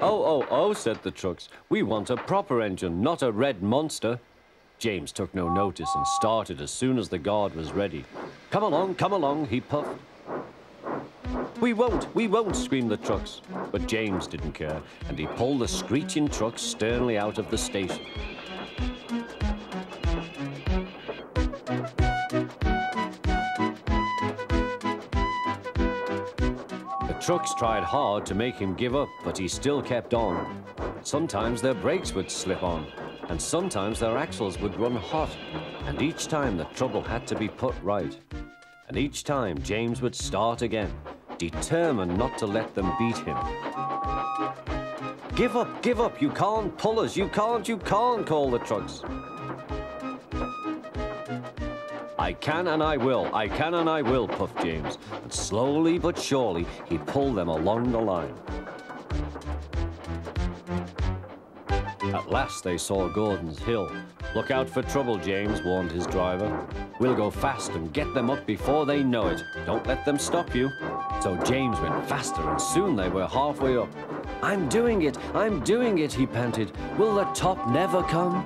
Oh, said the trucks. We want a proper engine, not a red monster. James took no notice and started as soon as the guard was ready. Come along, he puffed. We won't, screamed the trucks. But James didn't care, and he pulled the screeching truck sternly out of the station. The trucks tried hard to make him give up, but he still kept on. Sometimes their brakes would slip on, and sometimes their axles would run hot, and each time the trouble had to be put right. And each time James would start again, determined not to let them beat him. Give up, you can't pull us, you can't, called the trucks. I can and I will, puffed James, and slowly but surely he pulled them along the line. At last they saw Gordon's Hill. Look out for trouble, James, warned his driver. We'll go fast and get them up before they know it. Don't let them stop you. So James went faster, and soon they were halfway up. I'm doing it, he panted. Will the top never come?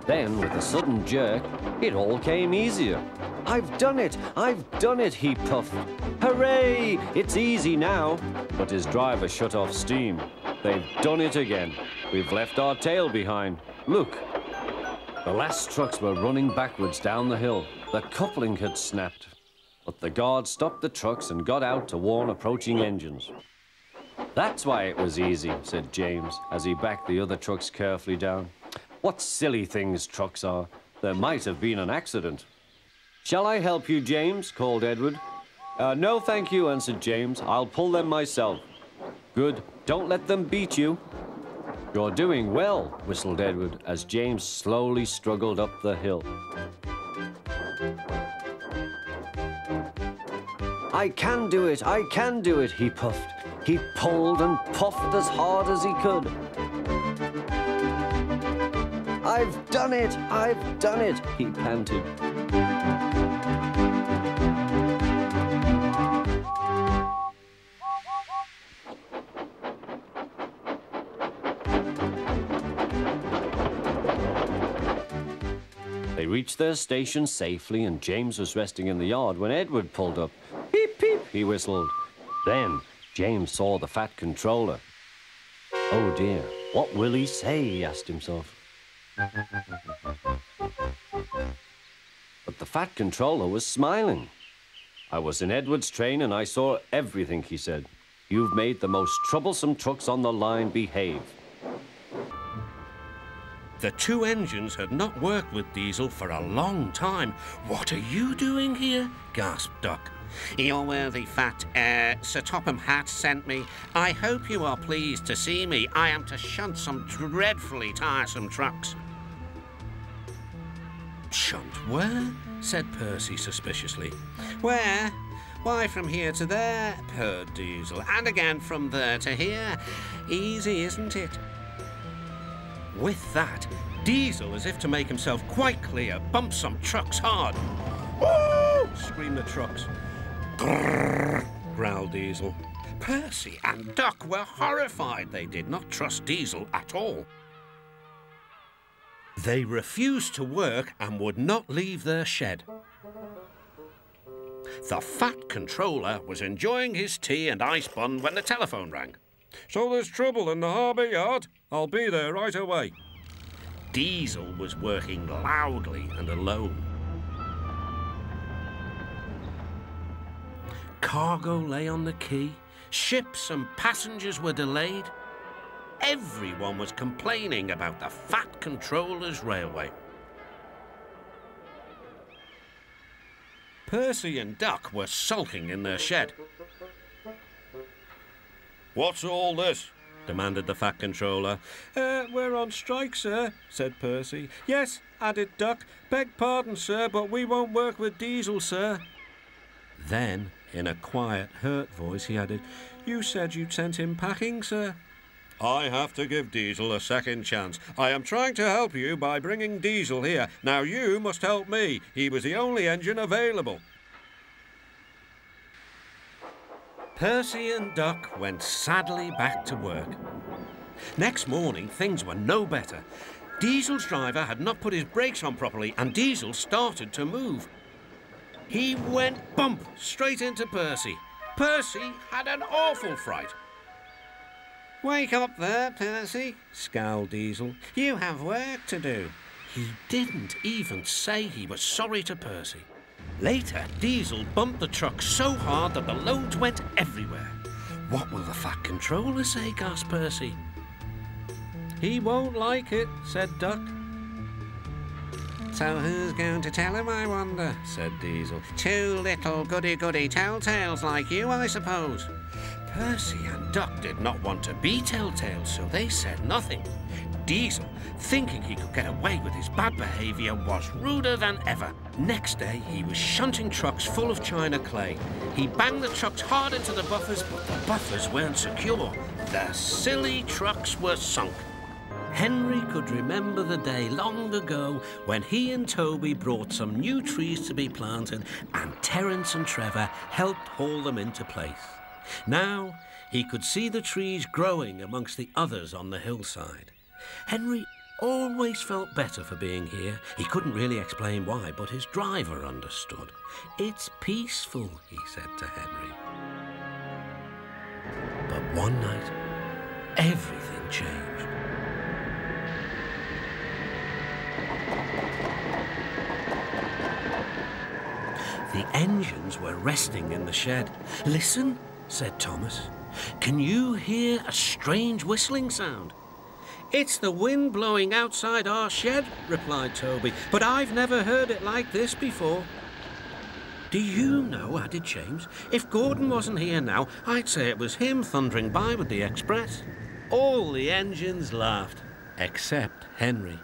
Then, with a sudden jerk, it all came easier. I've done it, he puffed. Hooray, it's easy now. But his driver shut off steam. They've done it again. We've left our tail behind. Look. The last trucks were running backwards down the hill. The coupling had snapped. But the guard stopped the trucks and got out to warn approaching engines. That's why it was easy, said James, as he backed the other trucks carefully down. What silly things trucks are. There might have been an accident. Shall I help you, James? Called Edward. No, thank you, answered James. I'll pull them myself. Good. Don't let them beat you. You're doing well, whistled Edward, as James slowly struggled up the hill. I can do it, he puffed. He pulled and puffed as hard as he could. I've done it, he panted. They reached their station safely, and James was resting in the yard when Edward pulled up. Peep, peep, he whistled. Then James saw the Fat Controller. Oh dear, what will he say, he asked himself. But the Fat Controller was smiling. I was in Edward's train and I saw everything, he said. You've made the most troublesome trucks on the line behave. The two engines had not worked with Diesel for a long time. What are you doing here? Gasped Duck. Your worthy fat, Sir Topham Hatt sent me. I hope you are pleased to see me. I am to shunt some dreadfully tiresome trucks. Shunt where? Said Percy suspiciously. Where? Why, from here to there, purred Diesel, and again from there to here. Easy, isn't it? With that, Diesel, as if to make himself quite clear, bumped some trucks hard. Woo! Screamed the trucks. Grrr, growled Diesel. Percy and Duck were horrified. They did not trust Diesel at all. They refused to work and would not leave their shed. The Fat Controller was enjoying his tea and ice bun when the telephone rang. So there's trouble in the harbour yard? I'll be there right away. Diesel was working loudly and alone. Cargo lay on the quay. Ships and passengers were delayed. Everyone was complaining about the Fat Controller's railway. Percy and Duck were sulking in their shed. What's all this? Demanded the Fat Controller. We're on strike, sir, said Percy. Yes, added Duck. Beg pardon, sir, but we won't work with Diesel, sir. Then, in a quiet, hurt voice, he added, You said you'd sent him packing, sir. I have to give Diesel a second chance. I am trying to help you by bringing Diesel here. Now you must help me. He was the only engine available. Percy and Duck went sadly back to work. Next morning, things were no better. Diesel's driver had not put his brakes on properly, and Diesel started to move. He went bump straight into Percy. Percy had an awful fright. "Wake up there, Percy," scowled Diesel. "You have work to do." He didn't even say he was sorry to Percy. Later, Diesel bumped the truck so hard that the loads went everywhere. "What will the Fat Controller say?" gasped Percy. "He won't like it," said Duck. "So who's going to tell him, I wonder?" said Diesel. "Two little goody-goody telltales like you, I suppose." Percy and Duck did not want to be telltales, so they said nothing. Diesel, thinking he could get away with his bad behaviour, was ruder than ever. Next day, he was shunting trucks full of china clay. He banged the trucks hard into the buffers, but the buffers weren't secure. The silly trucks were sunk. Henry could remember the day long ago when he and Toby brought some new trees to be planted, and Terence and Trevor helped haul them into place. Now he could see the trees growing amongst the others on the hillside. Henry always felt better for being here. He couldn't really explain why, but his driver understood. "It's peaceful," he said to Henry. But one night, everything changed. The engines were resting in the shed. "Listen," said Thomas. "Can you hear a strange whistling sound?" "It's the wind blowing outside our shed," replied Toby, "but I've never heard it like this before." "Do you know," added James, "if Gordon wasn't here now, I'd say it was him thundering by with the express." All the engines laughed, except Henry.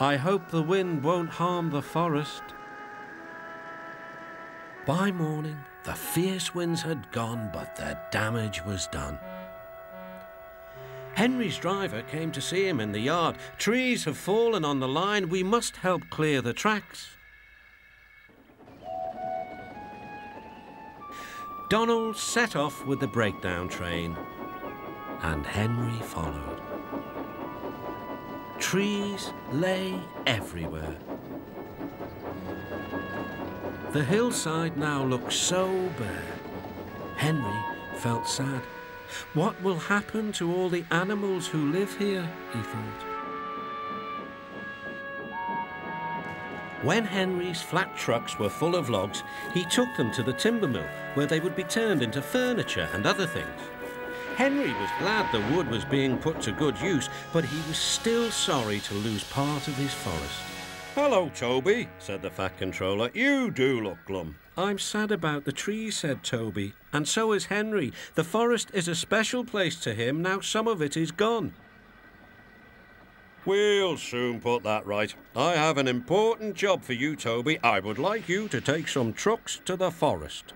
"I hope the wind won't harm the forest." By morning, the fierce winds had gone, but the damage was done. Henry's driver came to see him in the yard. "Trees have fallen on the line. We must help clear the tracks." Donald set off with the breakdown train, and Henry followed. Trees lay everywhere. The hillside now looked so bare. Henry felt sad. What will happen to all the animals who live here, he thought. When Henry's flat trucks were full of logs, he took them to the timber mill, where they would be turned into furniture and other things. Henry was glad the wood was being put to good use, but he was still sorry to lose part of his forest. "Hello, Toby," said the Fat Controller. "You do look glum." "I'm sad about the trees," said Toby, "and so is Henry. The forest is a special place to him. Now some of it is gone." "We'll soon put that right. I have an important job for you, Toby. I would like you to take some trucks to the forest."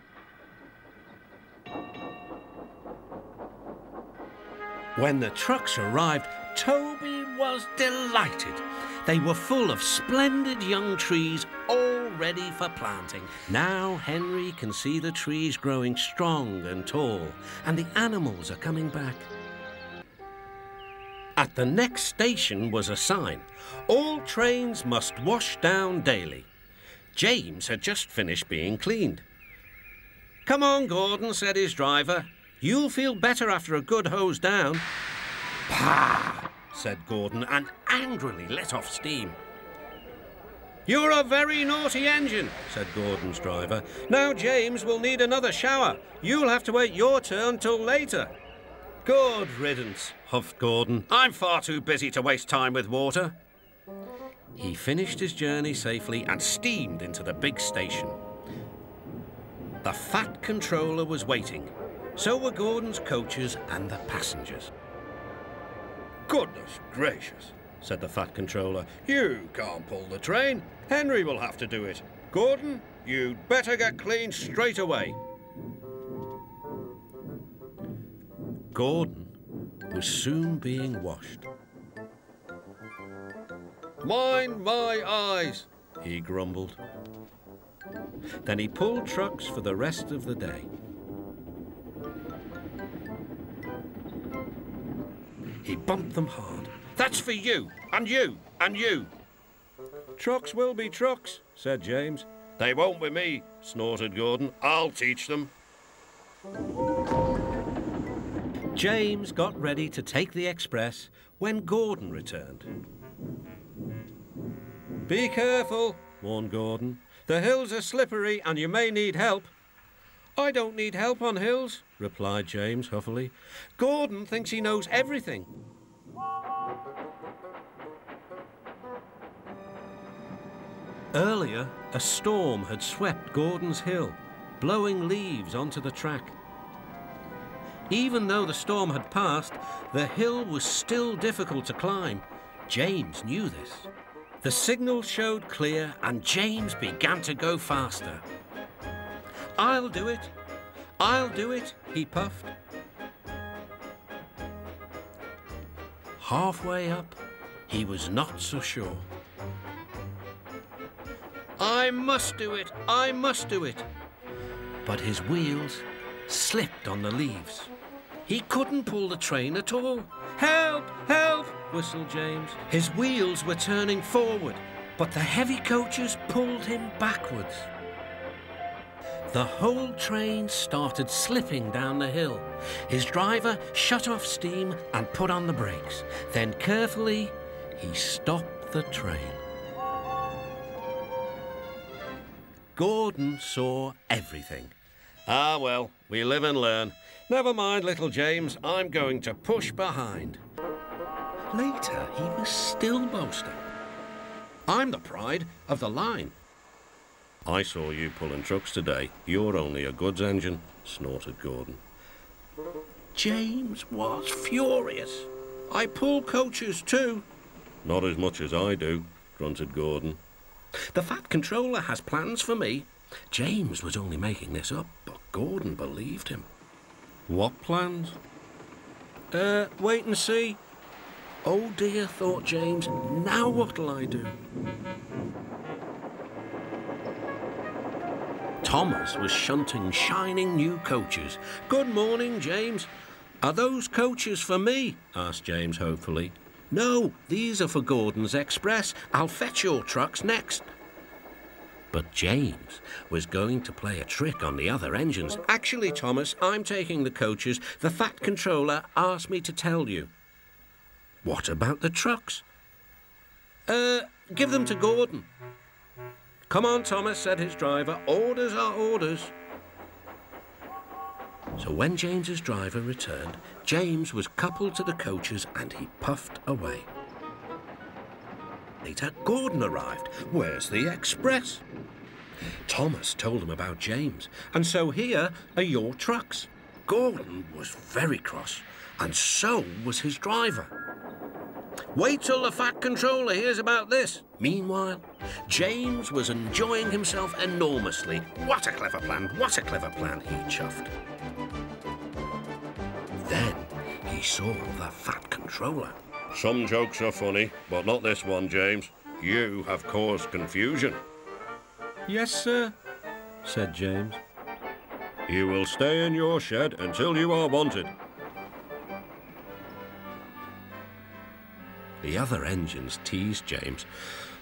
When the trucks arrived, Toby was delighted. They were full of splendid young trees, all ready for planting. Now Henry can see the trees growing strong and tall, and the animals are coming back. At the next station was a sign. All trains must wash down daily. James had just finished being cleaned. "Come on, Gordon," said his driver. "You'll feel better after a good hose down." "Pah!" said Gordon, and angrily let off steam. "You're a very naughty engine," said Gordon's driver. "Now James will need another shower. You'll have to wait your turn till later." "Good riddance," huffed Gordon. "I'm far too busy to waste time with water." He finished his journey safely and steamed into the big station. The Fat Controller was waiting. So were Gordon's coaches and the passengers. "Goodness gracious," said the Fat Controller. "You can't pull the train. Henry will have to do it. Gordon, you'd better get clean straight away." Gordon was soon being washed. "Mind my eyes," he grumbled. Then he pulled trucks for the rest of the day. He bumped them hard. "That's for you, and you, and you." "Trucks will be trucks," said James. "They won't with me," snorted Gordon. "I'll teach them." James got ready to take the express when Gordon returned. "Be careful," warned Gordon. "The hills are slippery and you may need help." "I don't need help on hills," replied James huffily. "Gordon thinks he knows everything." Earlier, a storm had swept Gordon's Hill, blowing leaves onto the track. Even though the storm had passed, the hill was still difficult to climb. James knew this. The signal showed clear and James began to go faster. "I'll do it. I'll do it," he puffed. Halfway up, he was not so sure. "I must do it. I must do it." But his wheels slipped on the leaves. He couldn't pull the train at all. "Help! Help!" whistled James. His wheels were turning forward, but the heavy coaches pulled him backwards. The whole train started slipping down the hill. His driver shut off steam and put on the brakes. Then carefully, he stopped the train. Gordon saw everything. "Ah, well, we live and learn. Never mind, little James, I'm going to push behind." Later, he was still boasting. "I'm the pride of the line." "I saw you pulling trucks today. You're only a goods engine," snorted Gordon. James was furious. "I pull coaches too." "Not as much as I do," grunted Gordon. "The Fat Controller has plans for me." James was only making this up, but Gordon believed him. "What plans?" Wait and see." "Oh dear," thought James, "now what'll I do?" Thomas was shunting shining new coaches. "Good morning, James." "Are those coaches for me?" asked James hopefully. "No, these are for Gordon's Express. I'll fetch your trucks next." But James was going to play a trick on the other engines. "Actually, Thomas, I'm taking the coaches. The Fat Controller asked me to tell you." "What about the trucks?" Give them to Gordon." "Come on, Thomas," said his driver. "Orders are orders." So when James's driver returned, James was coupled to the coaches and he puffed away. Later, Gordon arrived. "Where's the express?" Thomas told him about James, and so here are your trucks. Gordon was very cross, and so was his driver. "Wait till the Fat Controller hears about this." Meanwhile, James was enjoying himself enormously. "What a clever plan, what a clever plan," he chuffed. Then he saw the Fat Controller. "Some jokes are funny, but not this one, James. You have caused confusion." "Yes, sir," said James. "You will stay in your shed until you are wanted." The other engines teased James.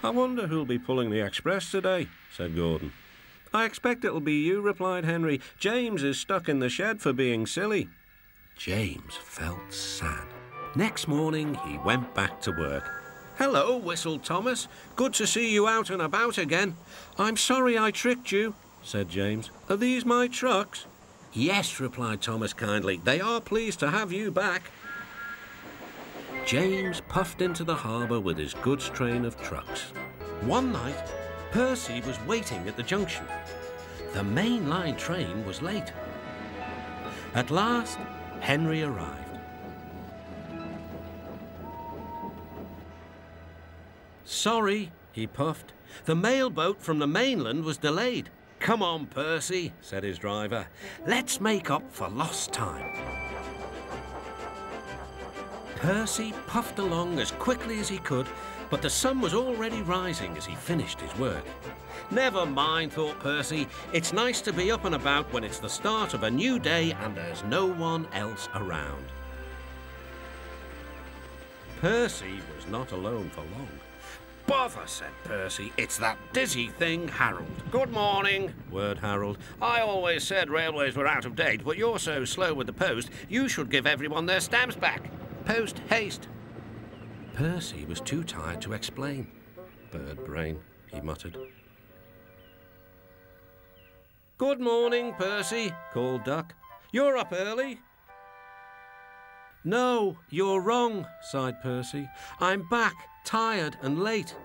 "I wonder who'll be pulling the express today," said Gordon. "I expect it'll be you," replied Henry. "James is stuck in the shed for being silly." James felt sad. Next morning, he went back to work. "Hello," whistled Thomas. "Good to see you out and about again." "I'm sorry I tricked you," said James. "Are these my trucks?" "Yes," replied Thomas kindly. "They are pleased to have you back." James puffed into the harbour with his goods train of trucks. One night, Percy was waiting at the junction. The main line train was late. At last, Henry arrived. "Sorry," he puffed. "The mail boat from the mainland was delayed." "Come on, Percy," said his driver. "Let's make up for lost time." Percy puffed along as quickly as he could, but the sun was already rising as he finished his work. "Never mind," thought Percy. "It's nice to be up and about when it's the start of a new day and there's no one else around." Percy was not alone for long. "Bother," said Percy. "It's that dizzy thing, Harold." "Good morning," whirred Harold. "I always said railways were out of date, but you're so slow with the post, you should give everyone their stamps back. Post haste." Percy was too tired to explain. "Bird brain," he muttered. "Good morning, Percy," called Duck. "You're up early." "No, you're wrong," sighed Percy. "I'm back, tired and late."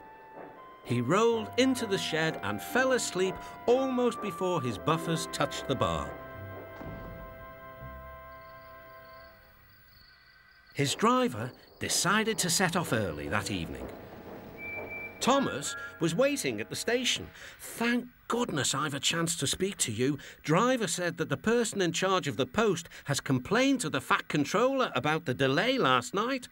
He rolled into the shed and fell asleep almost before his buffers touched the bar. His driver decided to set off early that evening. Thomas was waiting at the station. "Thank goodness I've a chance to speak to you. Driver said that the person in charge of the post has complained to the Fat Controller about the delay last night."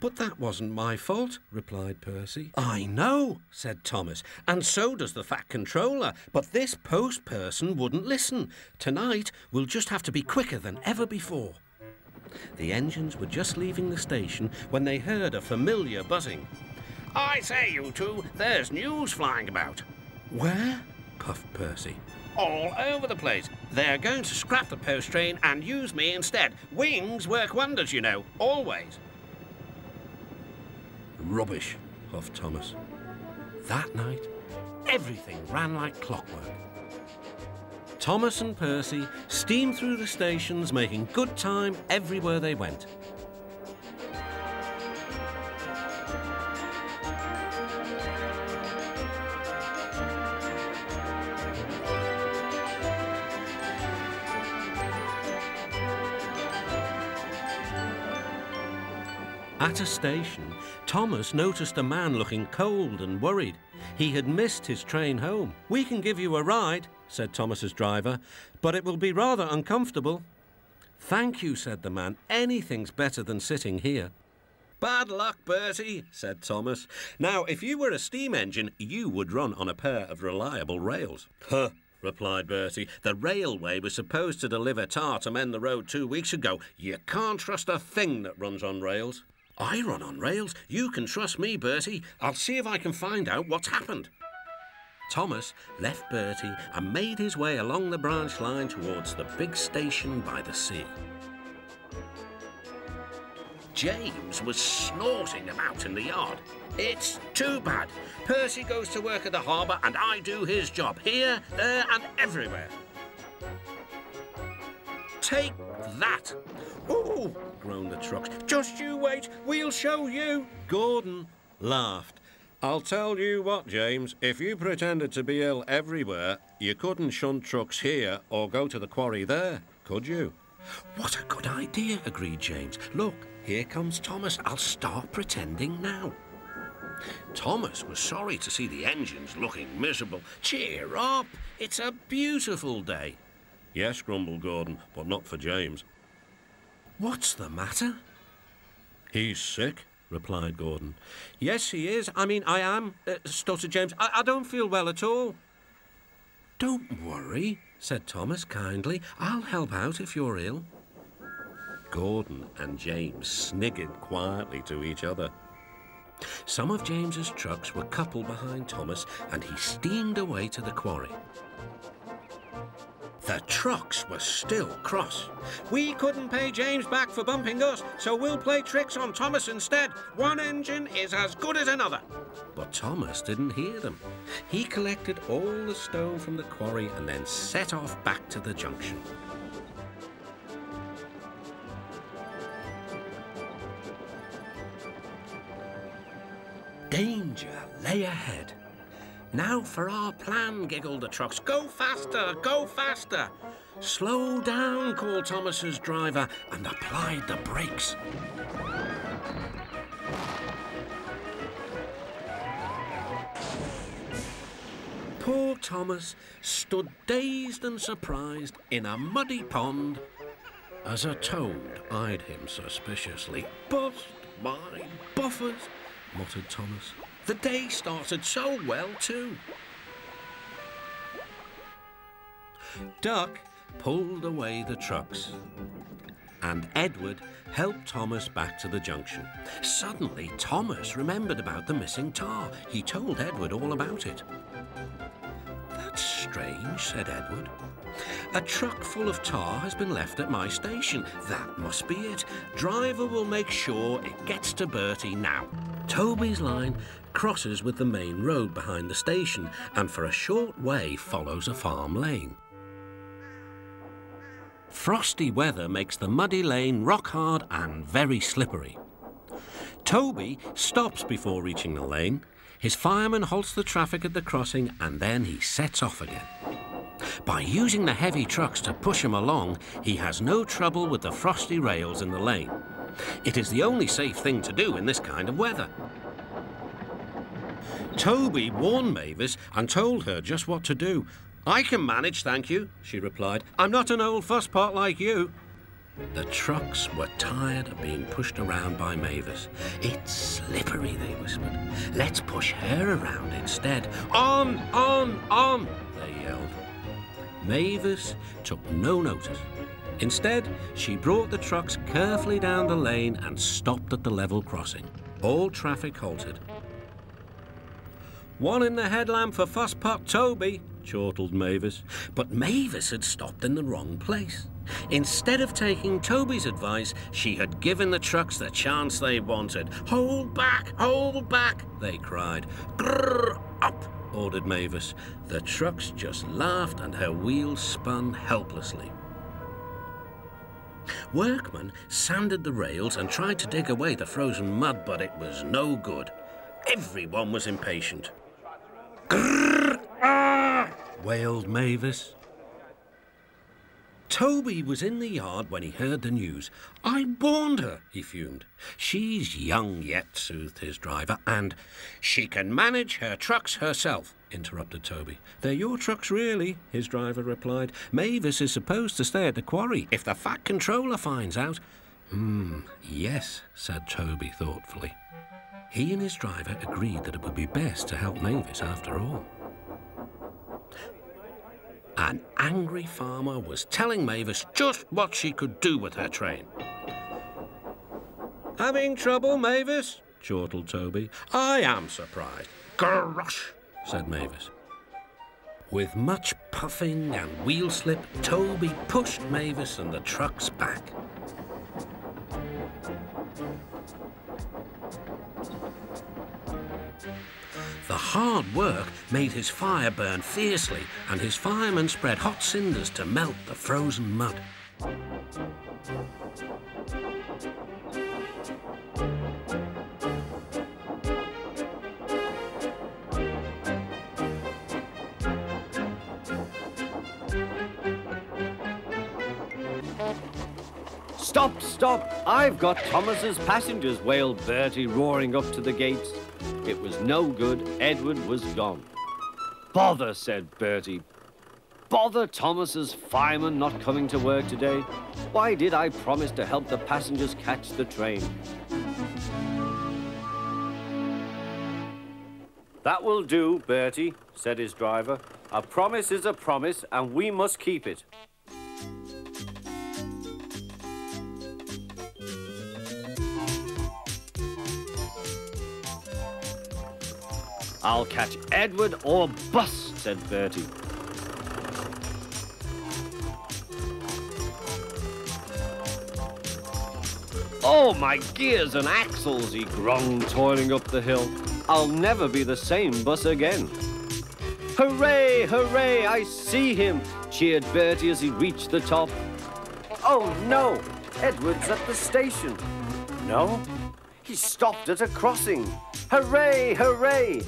"But that wasn't my fault," replied Percy. "I know," said Thomas, "and so does the Fat Controller, but this post person wouldn't listen. Tonight we'll just have to be quicker than ever before." The engines were just leaving the station when they heard a familiar buzzing. "I say, you two, there's news flying about." "Where?" puffed Percy. "All over the place. They're going to scrap the post train and use me instead. Wings work wonders, you know, always." "Rubbish," huffed Thomas. That night, everything ran like clockwork. Thomas and Percy steamed through the stations, making good time everywhere they went. At a station, Thomas noticed a man looking cold and worried. He had missed his train home. "We can give you a ride," said Thomas's driver, "but it will be rather uncomfortable." "Thank you," said the man. "Anything's better than sitting here." "Bad luck, Bertie," said Thomas. "Now, if you were a steam engine, you would run on a pair of reliable rails." "Huh," replied Bertie. "The railway was supposed to deliver tar to mend the road 2 weeks ago. You can't trust a thing that runs on rails." "I run on rails. You can trust me, Bertie. I'll see if I can find out what's happened." Thomas left Bertie and made his way along the branch line towards the big station by the sea. James was snorting about in the yard. "It's too bad. Percy goes to work at the harbour and I do his job, here, there and everywhere." "Take that!" "Ooh!" groaned the trucks. "Just you wait, we'll show you." Gordon laughed. "I'll tell you what, James, if you pretended to be ill everywhere, you couldn't shunt trucks here or go to the quarry there, could you?" "What a good idea," agreed James. "Look, here comes Thomas. I'll start pretending now." Thomas was sorry to see the engines looking miserable. "Cheer up, it's a beautiful day." "Yes," grumbled Gordon, "but not for James." "What's the matter?" "He's sick," replied Gordon. "Yes, he is. I am," stuttered James. I don't feel well at all." "Don't worry," said Thomas kindly. "I'll help out if you're ill." Gordon and James sniggered quietly to each other. Some of James's trucks were coupled behind Thomas, and he steamed away to the quarry. The trucks were still cross. "We couldn't pay James back for bumping us, so we'll play tricks on Thomas instead. One engine is as good as another." But Thomas didn't hear them. He collected all the stone from the quarry and then set off back to the junction. Danger lay ahead. "Now for our plan," giggled the trucks. "Go faster, go faster." "Slow down," called Thomas's driver and applied the brakes. Poor Thomas stood dazed and surprised in a muddy pond as a toad eyed him suspiciously. "Bust my buffers," muttered Thomas. The day started so well, too. Duck pulled away the trucks. and Edward helped Thomas back to the junction. Suddenly, Thomas remembered about the missing tar. He told Edward all about it. "That's strange," said Edward. "A truck full of tar has been left at my station. That must be it. Driver will make sure it gets to Bertie now." Toby's line crosses with the main road behind the station and for a short way follows a farm lane. Frosty weather makes the muddy lane rock hard and very slippery. Toby stops before reaching the lane. His fireman halts the traffic at the crossing and then he sets off again. By using the heavy trucks to push him along, he has no trouble with the frosty rails in the lane. It is the only safe thing to do in this kind of weather. Toby warned Mavis and told her just what to do. "I can manage, thank you," she replied. "I'm not an old fusspot like you." The trucks were tired of being pushed around by Mavis. "It's slippery," they whispered. "Let's push her around instead." "On, on," they yelled. Mavis took no notice. Instead, she brought the trucks carefully down the lane and stopped at the level crossing. All traffic halted. "One in the headlamp for Fusspot Toby," chortled Mavis. But Mavis had stopped in the wrong place. Instead of taking Toby's advice, she had given the trucks the chance they wanted. Hold back, they cried. "Grrr, up," ordered Mavis. The trucks just laughed and her wheels spun helplessly. Workmen sanded the rails and tried to dig away the frozen mud, but it was no good. Everyone was impatient. "Grrr, ah," wailed Mavis. Toby was in the yard when he heard the news. "I warned her," he fumed. "She's young yet," soothed his driver, "and—" "She can manage her trucks herself," interrupted Toby. "They're your trucks, really," his driver replied. "Mavis is supposed to stay at the quarry if the Fat Controller finds out." Yes," said Toby thoughtfully. He and his driver agreed that it would be best to help Mavis after all. An angry farmer was telling Mavis just what she could do with her train. "Having trouble, Mavis?" chortled Toby. "I am surprised." "Gosh," said Mavis. With much puffing and wheel slip, Toby pushed Mavis and the trucks back. The hard work made his fire burn fiercely, and his firemen spread hot cinders to melt the frozen mud. "Stop, stop! I've got Thomas's passengers," wailed Bertie, roaring up to the gates. It was no good. Edward was gone. "Bother," said Bertie. "Bother Thomas's fireman not coming to work today. Why did I promise to help the passengers catch the train?" "That will do, Bertie," said his driver. "A promise is a promise, and we must keep it." "I'll catch Edward or bust," said Bertie. "Oh, my gears and axles," he groaned, toiling up the hill. "I'll never be the same bus again." "Hooray, hooray, I see him," cheered Bertie as he reached the top. "Oh, no, Edward's at the station." "No, he stopped at a crossing." "Hooray, hooray!"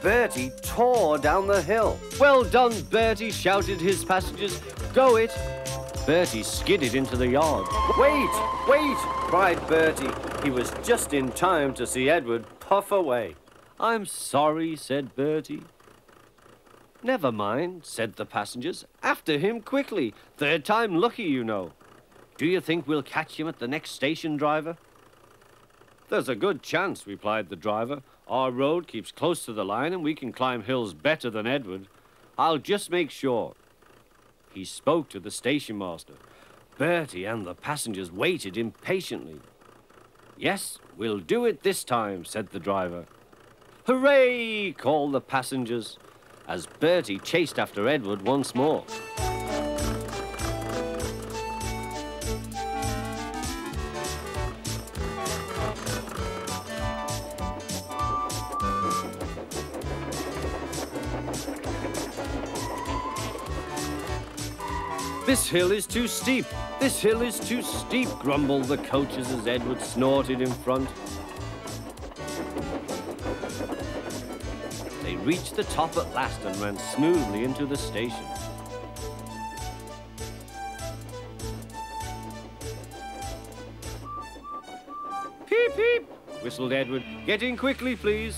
Bertie tore down the hill. "Well done, Bertie," shouted his passengers. "Go it!" Bertie skidded into the yard. "Wait, wait!" cried Bertie. He was just in time to see Edward puff away. "I'm sorry," said Bertie. "Never mind," said the passengers. "After him quickly. Third time lucky, you know. Do you think we'll catch him at the next station, driver?" "There's a good chance," replied the driver. "Our road keeps close to the line and we can climb hills better than Edward. I'll just make sure." He spoke to the station master. Bertie and the passengers waited impatiently. "Yes, we'll do it this time," said the driver. "Hooray!" called the passengers, as Bertie chased after Edward once more. "This hill is too steep! This hill is too steep!" grumbled the coaches as Edward snorted in front. They reached the top at last and ran smoothly into the station. "Peep, peep!" whistled Edward. "Get in quickly, please."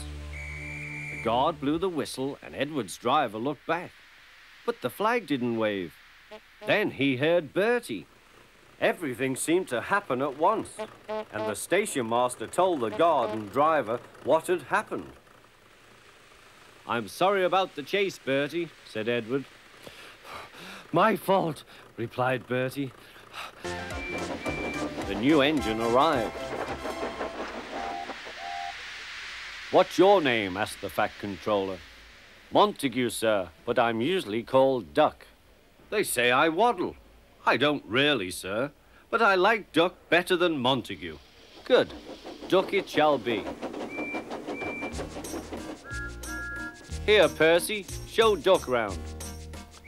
The guard blew the whistle and Edward's driver looked back. But the flag didn't wave. Then he heard Bertie. Everything seemed to happen at once, and the station master told the guard and driver what had happened. "I'm sorry about the chase, Bertie," said Edward. "My fault," replied Bertie. The new engine arrived. "What's your name?" asked the fat controller. "Montague, sir, but I'm usually called Duck. They say I waddle. I don't really, sir, but I like Duck better than Montague." "Good. Duck it shall be." "Here, Percy, show Duck round."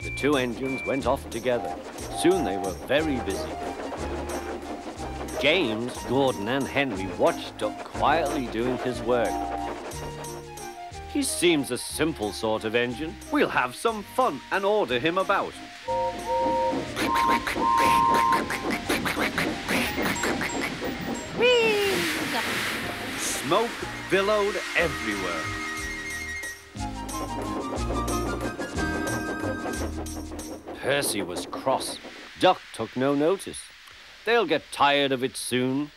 The two engines went off together. Soon they were very busy. James, Gordon and Henry watched Duck quietly doing his work. "He seems a simple sort of engine. We'll have some fun and order him about." Smoke billowed everywhere. Percy was cross. Duck took no notice. "They'll get tired of it soon."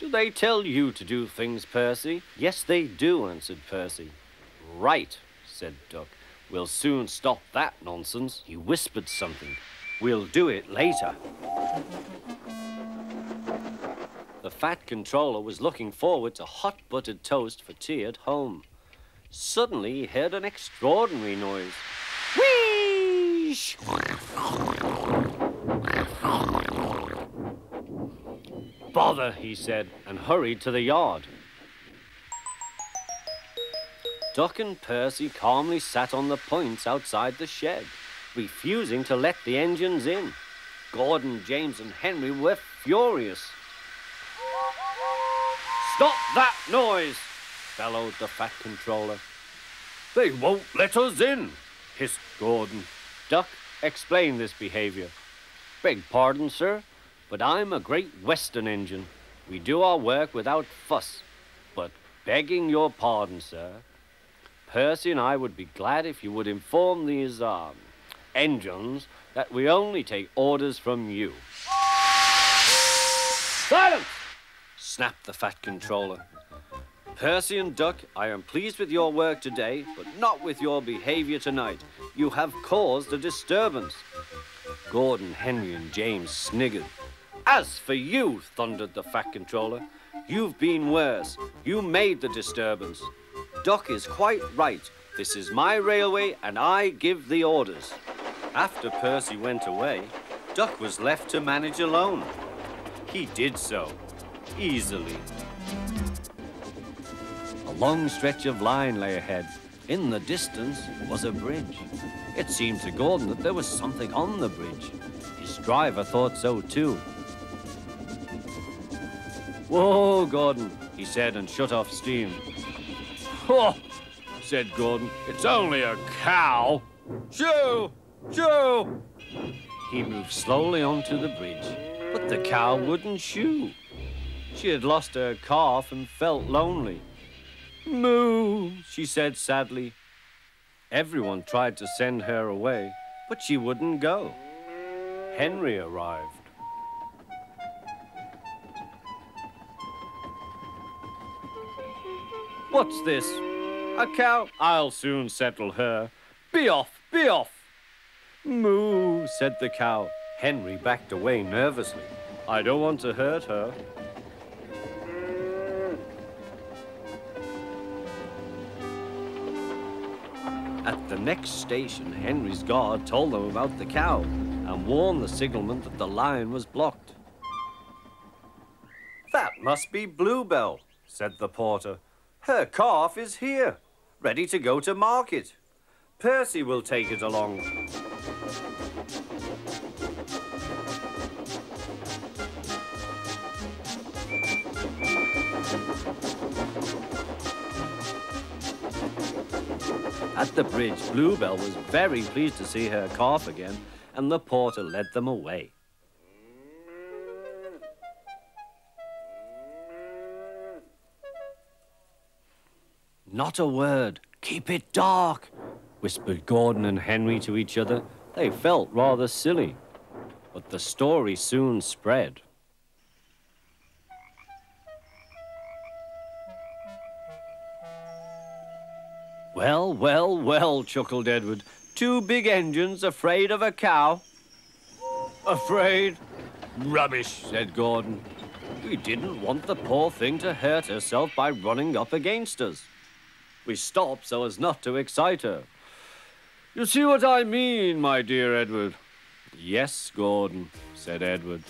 "Do they tell you to do things, Percy?" "Yes, they do," answered Percy. "Right," said Duck. "We'll soon stop that nonsense." He whispered something. "We'll do it later." The fat controller was looking forward to hot buttered toast for tea at home. Suddenly he heard an extraordinary noise. Whee! "Bother," he said, and hurried to the yard. Duck and Percy calmly sat on the points outside the shed, refusing to let the engines in. Gordon, James and Henry were furious. "Stop that noise!" bellowed the fat controller. "They won't let us in," hissed Gordon. Duck explained this behavior. "Beg pardon, sir, but I'm a Great Western engine. We do our work without fuss. But begging your pardon, sir, Percy and I would be glad if you would inform these engines that we only take orders from you." "Silence!" snapped the fat controller. "Percy and Duck, I am pleased with your work today, but not with your behavior tonight. You have caused a disturbance." Gordon, Henry and James sniggered. "As for you," thundered the fat controller, "you've been worse. You made the disturbance. Duck is quite right. This is my railway and I give the orders." After Percy went away, Duck was left to manage alone. He did so, easily. A long stretch of line lay ahead. In the distance was a bridge. It seemed to Gordon that there was something on the bridge. His driver thought so too. "Whoa, Gordon," he said and shut off steam. "Oh," said Gordon, "it's only a cow. Shoo! Shoo!" He moved slowly onto the bridge, but the cow wouldn't shoo. She had lost her calf and felt lonely. "Moo," she said sadly. Everyone tried to send her away, but she wouldn't go. Henry arrived. "What's this? A cow? I'll soon settle her. Be off, be off." "Moo," said the cow. Henry backed away nervously. I don't want to hurt her. At the next station, Henry's guard told them about the cow and warned the signalman that the line was blocked. That must be Bluebell, said the porter. Her calf is here, ready to go to market. Percy will take it along. At the bridge, Bluebell was very pleased to see her calf again, and the porter led them away. Not a word. Keep it dark, whispered Gordon and Henry to each other. They felt rather silly, but the story soon spread. Well, well, well, chuckled Edward. Two big engines afraid of a cow? Afraid? Rubbish, said Gordon. We didn't want the poor thing to hurt herself by running up against us. We stopped so as not to excite her. You see what I mean, my dear Edward? Yes, Gordon, said Edward.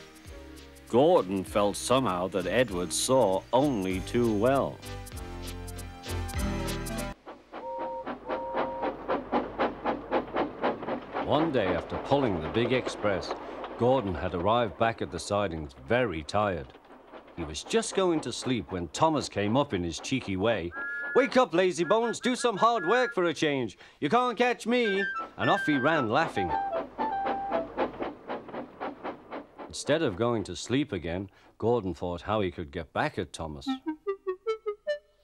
Gordon felt somehow that Edward saw only too well. One day after pulling the big express, Gordon had arrived back at the sidings very tired. He was just going to sleep when Thomas came up in his cheeky way. Wake up, lazy bones, do some hard work for a change. You can't catch me. And off he ran, laughing. Instead of going to sleep again, Gordon thought how he could get back at Thomas.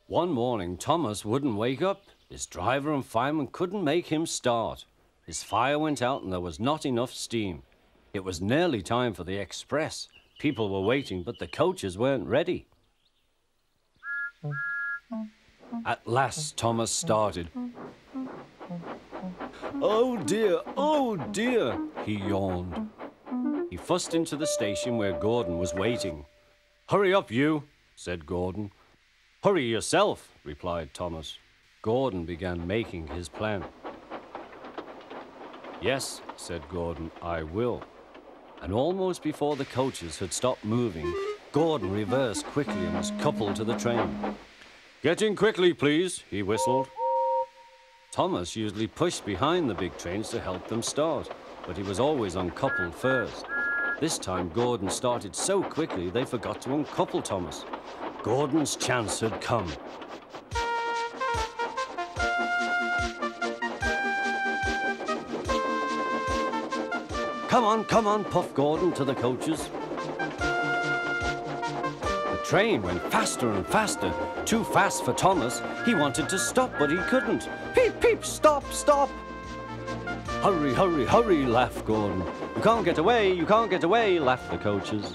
One morning, Thomas wouldn't wake up. His driver and fireman couldn't make him start. His fire went out and there was not enough steam. It was nearly time for the express. People were waiting, but the coaches weren't ready. At last, Thomas started. Oh dear, he yawned. He fussed into the station where Gordon was waiting. Hurry up, you, said Gordon. Hurry yourself, replied Thomas. Gordon began making his plan. Yes, said Gordon, I will. And almost before the coaches had stopped moving, Gordon reversed quickly and was coupled to the train. Get in quickly, please, he whistled. Thomas usually pushed behind the big trains to help them start, but he was always uncoupled first. This time, Gordon started so quickly they forgot to uncouple Thomas. Gordon's chance had come. Come on, puffed Gordon to the coaches. The train went faster and faster, too fast for Thomas. He wanted to stop, but he couldn't. Peep, peep, stop, stop! Hurry, hurry, hurry, laughed Gordon. You can't get away, laughed the coaches.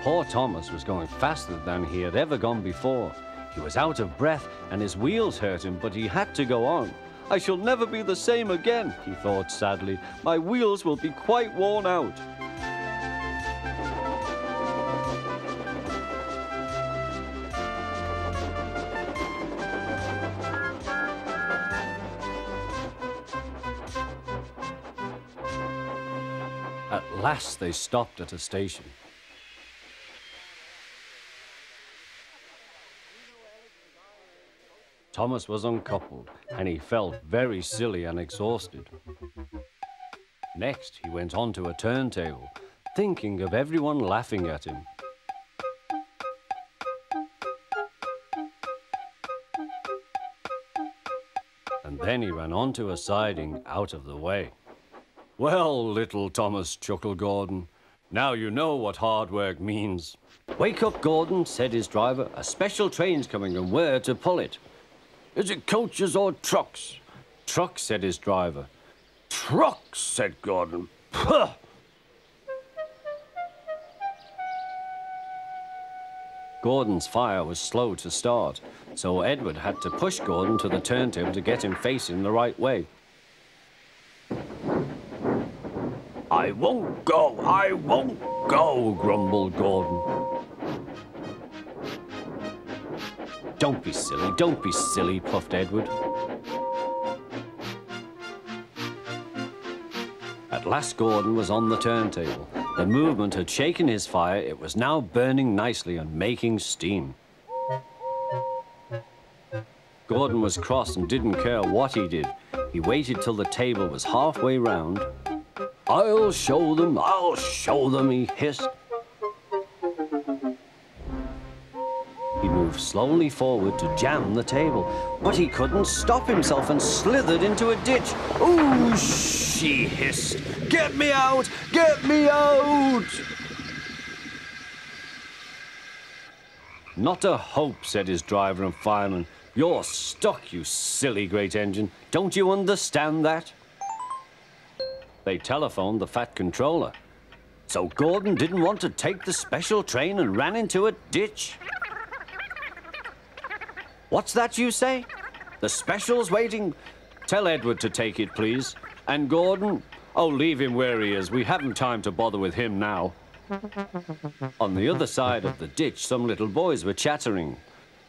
Poor Thomas was going faster than he had ever gone before. He was out of breath and his wheels hurt him, but he had to go on. I shall never be the same again, he thought sadly. My wheels will be quite worn out. At last they stopped at a station. Thomas was uncoupled, and he felt very silly and exhausted. Next, he went on to a turntable, thinking of everyone laughing at him. And then he ran onto a siding out of the way. Well, little Thomas, chuckled Gordon. Now you know what hard work means. Wake up, Gordon, said his driver. A special train's coming and we're to pull it. Is it coaches or trucks? Trucks, said his driver. Trucks, said Gordon. Puh! Gordon's fire was slow to start, so Edward had to push Gordon to the turntable to get him facing the right way. I won't go, grumbled Gordon. Don't be silly, puffed Edward. At last Gordon was on the turntable. The movement had shaken his fire. It was now burning nicely and making steam. Gordon was cross and didn't care what he did. He waited till the table was halfway round. I'll show them, he hissed. He moved slowly forward to jam the table, but he couldn't stop himself and slithered into a ditch. Ooh, she hissed. Get me out! Get me out! Not a hope, said his driver and fireman. You're stuck, you silly great engine. Don't you understand that? They telephoned the Fat Controller. So Gordon didn't want to take the special train and ran into a ditch. What's that you say? The special's waiting. Tell Edward to take it, please. And Gordon? Oh, leave him where he is. We haven't time to bother with him now. On the other side of the ditch, some little boys were chattering.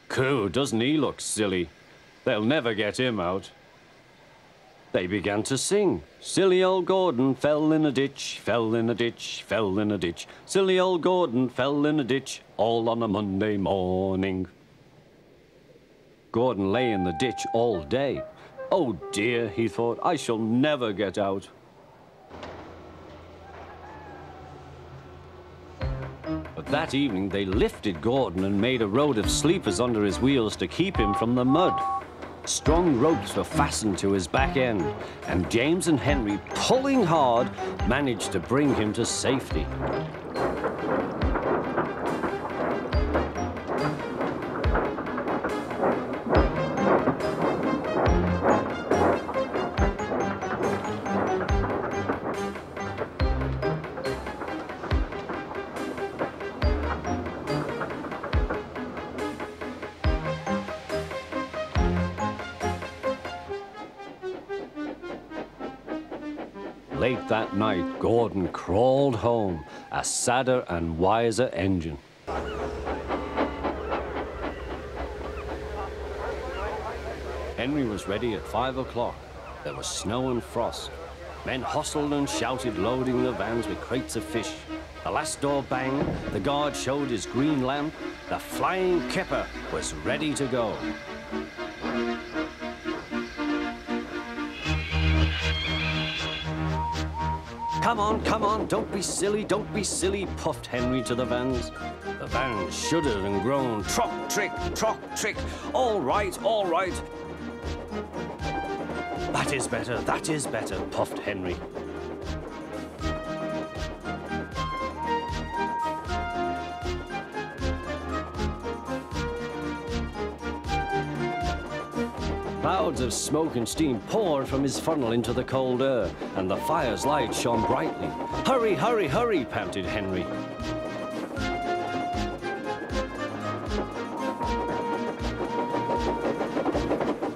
Coo, doesn't he look silly? They'll never get him out. They began to sing. Silly old Gordon fell in a ditch, fell in a ditch, fell in a ditch. Silly old Gordon fell in a ditch, all on a Monday morning. Gordon lay in the ditch all day. Oh dear, he thought, I shall never get out. But that evening they lifted Gordon and made a road of sleepers under his wheels to keep him from the mud. Strong ropes were fastened to his back end, and James and Henry, pulling hard, managed to bring him to safety. Late that night, Gordon crawled home, a sadder and wiser engine. Henry was ready at 5 o'clock. There was snow and frost. Men hustled and shouted, loading the vans with crates of fish. The last door banged, the guard showed his green lamp. The flying kipper was ready to go. Come on, don't be silly, puffed Henry to the vans. The vans shuddered and groaned, trock, trick, all right. That is better, puffed Henry. Clouds of smoke and steam poured from his funnel into the cold air, and the fire's light shone brightly. Hurry, panted Henry.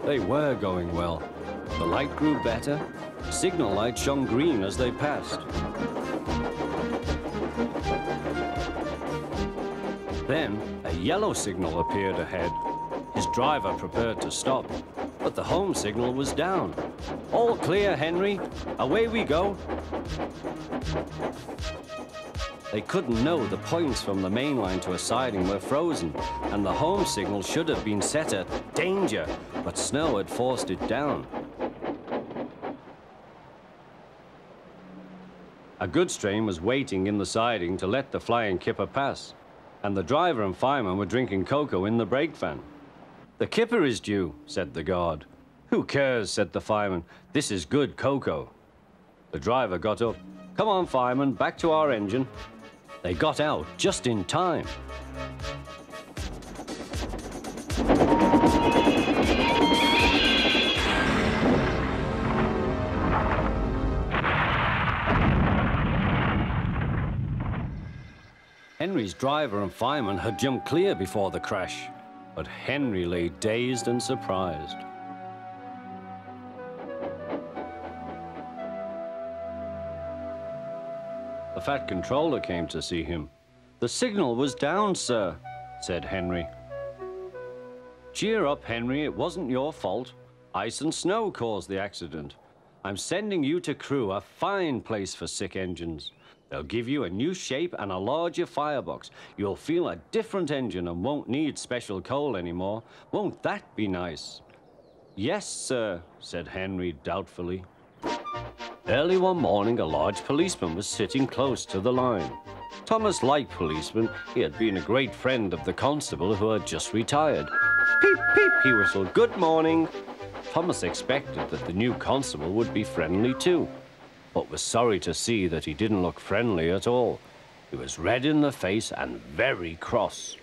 They were going well. The light grew better. Signal light shone green as they passed. Then a yellow signal appeared ahead. His driver prepared to stop, but the home signal was down. All clear, Henry. Away we go. They couldn't know the points from the main line to a siding were frozen, and the home signal should have been set at danger, but snow had forced it down. A goods train was waiting in the siding to let the flying kipper pass, and the driver and fireman were drinking cocoa in the brake van. The kipper is due, said the guard. Who cares, said the fireman. This is good cocoa. The driver got up. Come on, fireman, back to our engine. They got out just in time. Henry's driver and fireman had jumped clear before the crash, but Henry lay dazed and surprised. The Fat Controller came to see him. "The signal was down, sir," said Henry. "Cheer up, Henry, it wasn't your fault. Ice and snow caused the accident. I'm sending you to Crewe, a fine place for sick engines. They'll give you a new shape and a larger firebox. You'll feel a different engine and won't need special coal anymore. Won't that be nice?" "Yes, sir," said Henry doubtfully. Early one morning, a large policeman was sitting close to the line. Thomas liked policemen. He had been a great friend of the constable who had just retired. "Peep, peep," he whistled. "Good morning." Thomas expected that the new constable would be friendly too, but was sorry to see that he didn't look friendly at all. He was red in the face and very cross.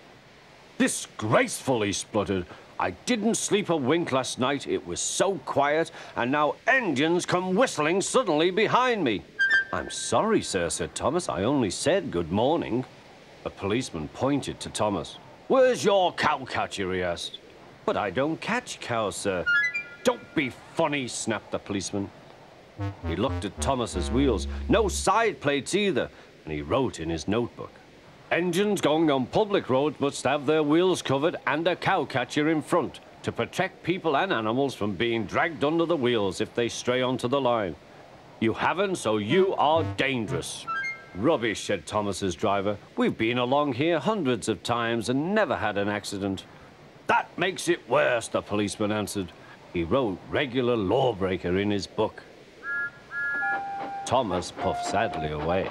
"Disgraceful," he spluttered. "I didn't sleep a wink last night. It was so quiet, and now engines come whistling suddenly behind me." "I'm sorry, sir," said Thomas. "I only said good morning." The policeman pointed to Thomas. "Where's your cowcatcher?" he asked. "But I don't catch cows, sir." "Don't be funny," snapped the policeman. He looked at Thomas's wheels. No side plates either, and he wrote in his notebook, "Engines going on public roads must have their wheels covered and a cowcatcher in front to protect people and animals from being dragged under the wheels if they stray onto the line. You haven't, so you are dangerous." "Rubbish," said Thomas's driver. "We've been along here hundreds of times and never had an accident." "That makes it worse," the policeman answered. He wrote "regular lawbreaker" in his book. Thomas puffed sadly away.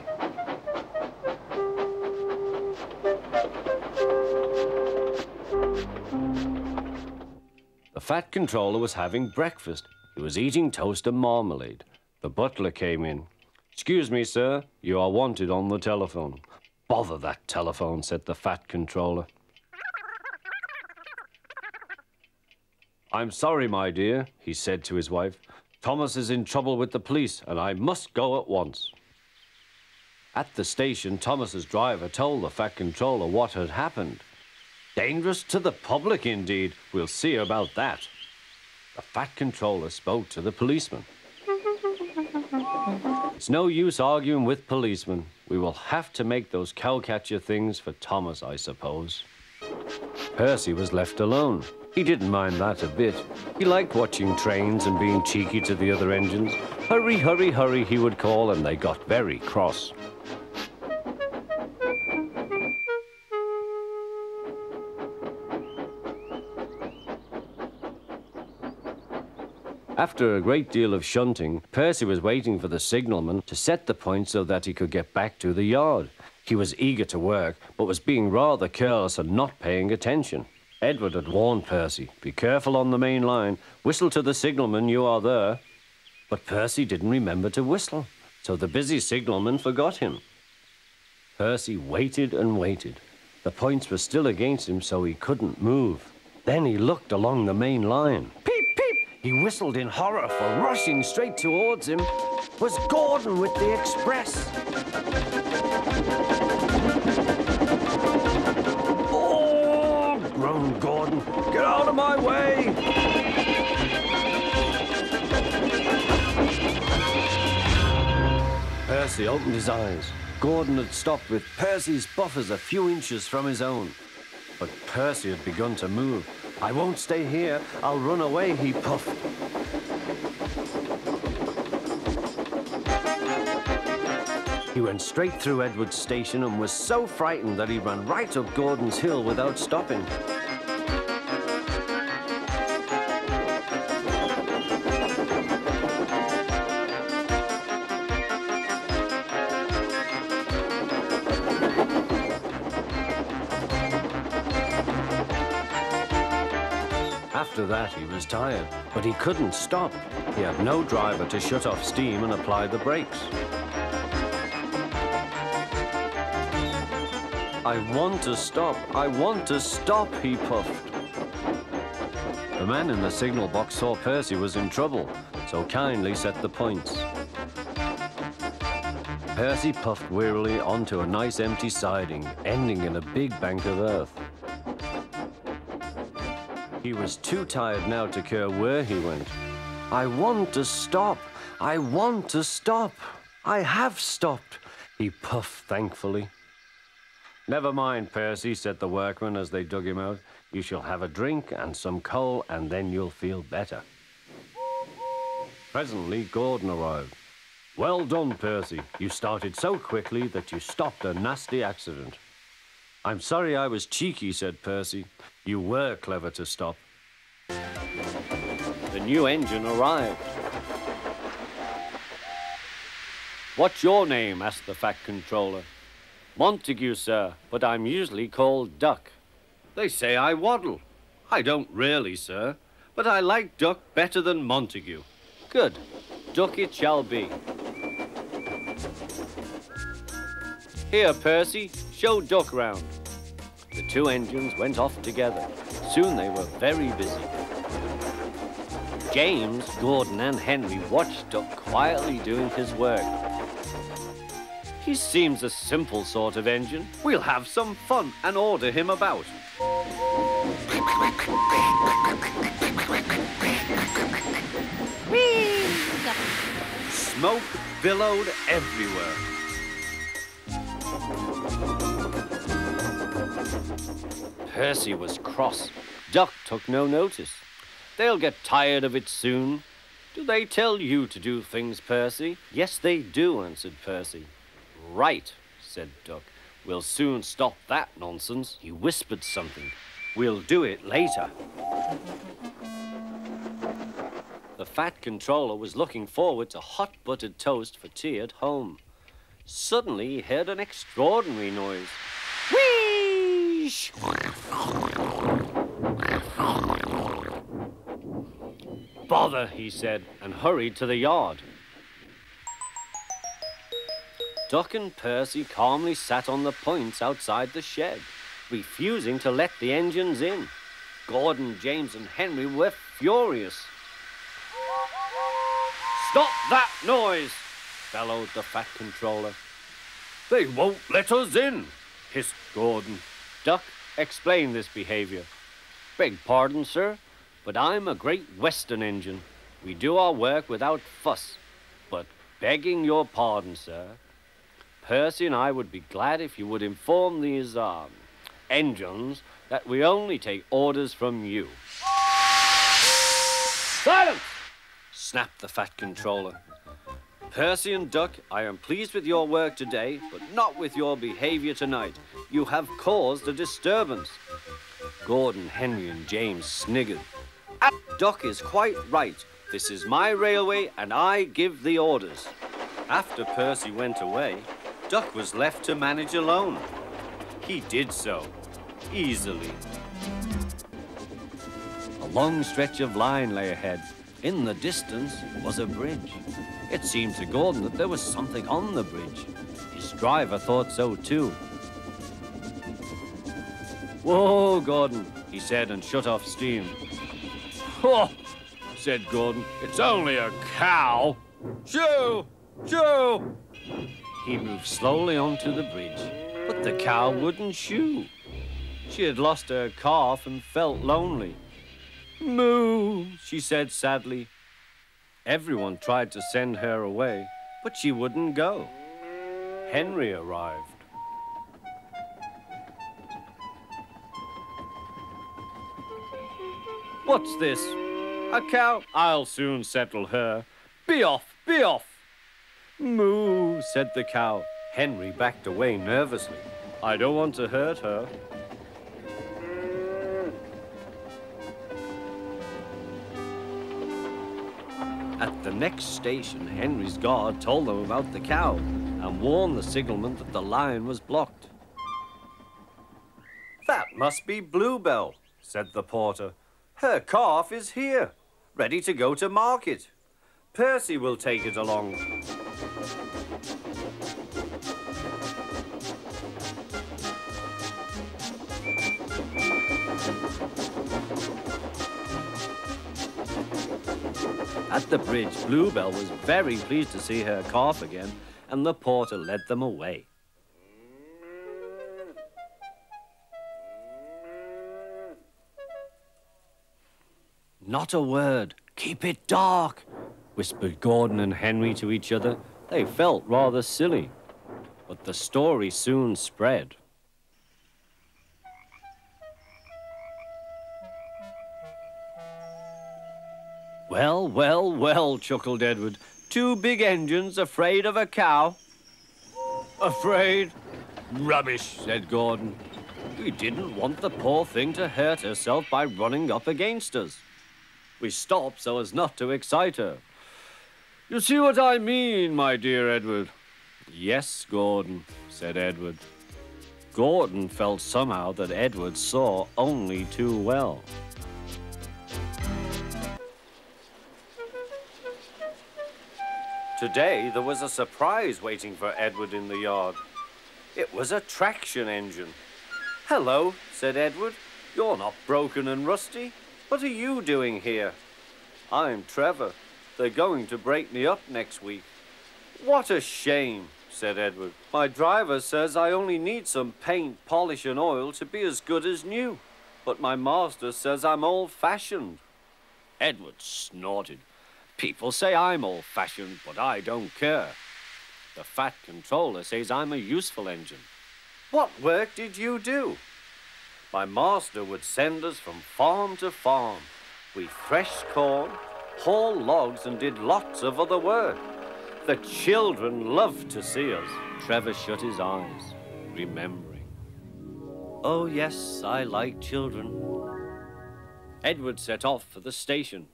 The Fat Controller was having breakfast. He was eating toast and marmalade. The butler came in. "Excuse me, sir, you are wanted on the telephone." "Bother that telephone," said the Fat Controller. "I'm sorry, my dear," he said to his wife. "Thomas is in trouble with the police, and I must go at once." At the station, Thomas's driver told the Fat Controller what had happened. Dangerous to the public, indeed. We'll see about that. The Fat Controller spoke to the policeman. "It's no use arguing with policemen. We will have to make those cowcatcher things for Thomas, I suppose." Percy was left alone. He didn't mind that a bit. He liked watching trains and being cheeky to the other engines. "Hurry, hurry, hurry," he would call, and they got very cross. After a great deal of shunting, Percy was waiting for the signalman to set the point so that he could get back to the yard. He was eager to work, but was being rather careless and not paying attention. Edward had warned Percy, "Be careful on the main line. Whistle to the signalman you are there." But Percy didn't remember to whistle, so the busy signalman forgot him. Percy waited and waited. The points were still against him, so he couldn't move. Then he looked along the main line. Peep, peep! He whistled in horror, for rushing straight towards him was Gordon with the express. "Oh!" groaned Gordon. "Get out of my way!" Percy opened his eyes. Gordon had stopped with Percy's buffers a few inches from his own. But Percy had begun to move. "I won't stay here. I'll run away," he puffed. He went straight through Edward's station and was so frightened that he ran right up Gordon's hill without stopping. After that, he was tired, but he couldn't stop. He had no driver to shut off steam and apply the brakes. "I want to stop, I want to stop," he puffed. The man in the signal box saw Percy was in trouble, so kindly set the points. Percy puffed wearily onto a nice empty siding, ending in a big bank of earth. He was too tired now to care where he went. I want to stop. I want to stop. I have stopped, he puffed thankfully. Never mind, Percy, said the workman as they dug him out. You shall have a drink and some coal, and then you'll feel better. Presently, Gordon arrived. Well done, Percy. You started so quickly that you stopped a nasty accident. I'm sorry I was cheeky, said Percy. You were clever to stop. The new engine arrived. What's your name? Asked the fat controller. Montague, sir, but I'm usually called Duck. They say I waddle. I don't really, sir, but I like Duck better than Montague. Good. Duck it shall be. Here, Percy, show Duck round. The two engines went off together. Soon they were very busy. James, Gordon and Henry watched Duck quietly doing his work. He seems a simple sort of engine. We'll have some fun and order him about. Whee! Smoke billowed everywhere. Percy was cross. Duck took no notice. They'll get tired of it soon. Do they tell you to do things, Percy? Yes, they do, answered Percy. Right, said Duck. We'll soon stop that nonsense. He whispered something. We'll do it later. The fat controller was looking forward to hot buttered toast for tea at home. Suddenly he heard an extraordinary noise. Whee! Bother, he said, and hurried to the yard. Duck and Percy calmly sat on the points outside the shed, refusing to let the engines in. Gordon, James and Henry were furious. Stop that noise, bellowed the fat controller. They won't let us in, hissed Gordon. Duck, explain this behavior. Beg pardon, sir, but I'm a Great Western engine. We do our work without fuss. But begging your pardon, sir, Percy and I would be glad if you would inform these engines that we only take orders from you. Silence! Snapped the fat controller. Percy and Duck, I am pleased with your work today, but not with your behavior tonight. You have caused a disturbance. Gordon, Henry and James sniggered. Duck is quite right. This is my railway and I give the orders. After Percy went away, Duck was left to manage alone. He did so, easily. A long stretch of line lay ahead. In the distance was a bridge. It seemed to Gordon that there was something on the bridge. His driver thought so too. Whoa, Gordon, he said and shut off steam. Oh, said Gordon, it's only a cow. Shoo! Shoo! He moved slowly onto the bridge, but the cow wouldn't shoo. She had lost her calf and felt lonely. Moo, she said sadly. Everyone tried to send her away, but she wouldn't go. Henry arrived. What's this? A cow? I'll soon settle her. Be off, be off. Moo, said the cow. Henry backed away nervously. I don't want to hurt her. At the next station, Henry's guard told them about the cow and warned the signalman that the line was blocked. That must be Bluebell, said the porter. Her calf is here, ready to go to market. Percy will take it along. At the bridge, Bluebell was very pleased to see her calf again and the porter led them away. Not a word. Keep it dark, whispered Gordon and Henry to each other. They felt rather silly, but the story soon spread. Well, well, well, chuckled Edward. 2 big engines afraid of a cow? Afraid? Rubbish, said Gordon. We didn't want the poor thing to hurt herself by running up against us. We stopped so as not to excite her. You see what I mean, my dear Edward? Yes, Gordon, said Edward. Gordon felt somehow that Edward saw only too well. Today, there was a surprise waiting for Edward in the yard. It was a traction engine. Hello, said Edward. You're not broken and rusty. What are you doing here? I'm Trevor. They're going to break me up next week. What a shame, said Edward. My driver says I only need some paint, polish and oil to be as good as new. But my master says I'm old-fashioned. Edward snorted. People say I'm old-fashioned, but I don't care. The fat controller says I'm a useful engine. What work did you do? My master would send us from farm to farm. We threshed corn, hauled logs and did lots of other work. The children loved to see us. Trevor shut his eyes, remembering. Oh, yes, I like children. Edward set off for the station.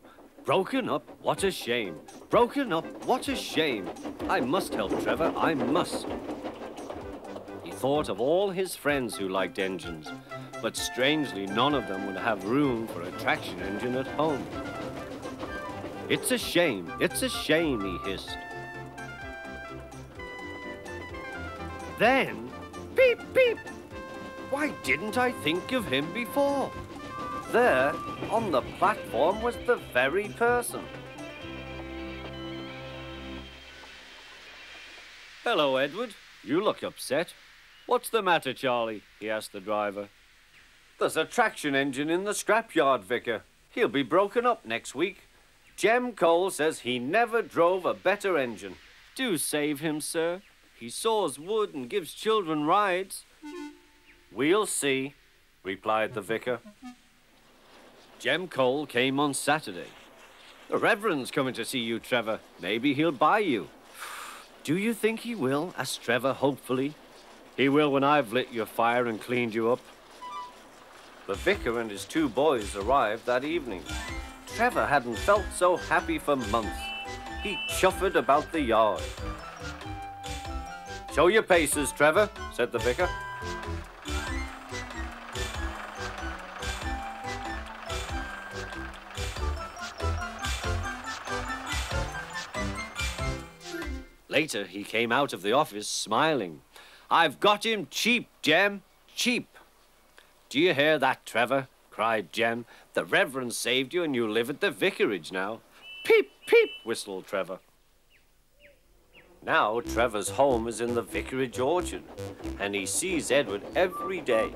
Broken up, what a shame. Broken up, what a shame. I must help Trevor, I must. He thought of all his friends who liked engines, but strangely none of them would have room for a traction engine at home. It's a shame, he hissed. Then, beep, beep. Why didn't I think of him before? There, on the platform, was the very person. Hello, Edward. You look upset. What's the matter, Charlie? He asked the driver. There's a traction engine in the scrapyard, Vicar. He'll be broken up next week. Jem Cole says he never drove a better engine. Do save him, sir. He saws wood and gives children rides. We'll see, replied the vicar. Jem Cole came on Saturday. The Reverend's coming to see you, Trevor. Maybe he'll buy you. Do you think he will? Asked Trevor hopefully. He will when I've lit your fire and cleaned you up. The vicar and his 2 boys arrived that evening. Trevor hadn't felt so happy for months. He chuffered about the yard. Show your paces, Trevor, said the vicar. Later, he came out of the office smiling. I've got him cheap, Jem, cheap. Do you hear that, Trevor? Cried Jem. The Reverend saved you and you live at the vicarage now. Peep, peep, whistled Trevor. Now Trevor's home is in the vicarage orchard, and he sees Edward every day.